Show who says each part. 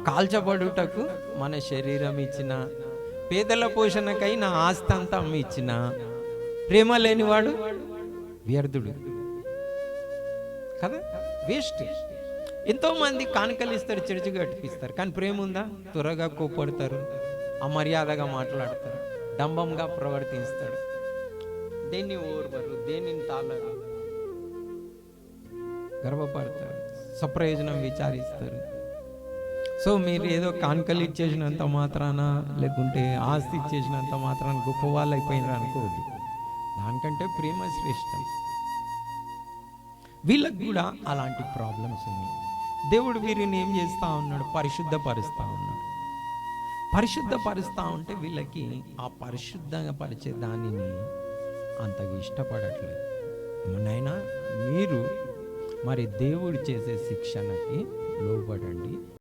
Speaker 1: కాల్చబడుటకు మన శరీరం ఇచ్చిన, పేదల పోషణకై నా ఆస్తి అంతా అమ్మి ఇచ్చిన, ప్రేమ లేనివాడు వ్యర్థుడు కదా, వేస్ట్. ఎంతోమంది కానుకలు ఇస్తారు, చర్చి కట్టిపిస్తారు, కానీ ప్రేమ ఉందా? త్వరగా కోపడతారు, అమర్యాదగా మాట్లాడతారు, డంబంగా ప్రవర్తిస్తాడు, దేన్ని ఓర్వరు, దేనిని తాళరు, గర్వపడతారు, సప్రయోజనం విచారిస్తారు. సో మీరు ఏదో కానుకలు ఇచ్చేసినంత మాత్రాన, లేకుంటే ఆస్తి ఇచ్చేసినంత మాత్రాన గొప్ప వాళ్ళు అయిపోయినారు అనుకోవద్దు. దానికంటే ప్రేమ శ్రేష్టం. వీళ్ళకి కూడా అలాంటి ప్రాబ్లమ్స్ ఉన్నాయి. దేవుడు వీరిని ఏం చేస్తూ ఉన్నాడు? పరిశుద్ధపరుస్తూ ఉన్నాడు. పరిశుద్ధపరుస్తూ ఉంటే వీళ్ళకి ఆ పరిశుద్ధపరిచే దానిని అంతగా ఇష్టపడట్లేదు. నైనా మీరు మరి దేవుడు చేసే శిక్షణకి లోబడండి.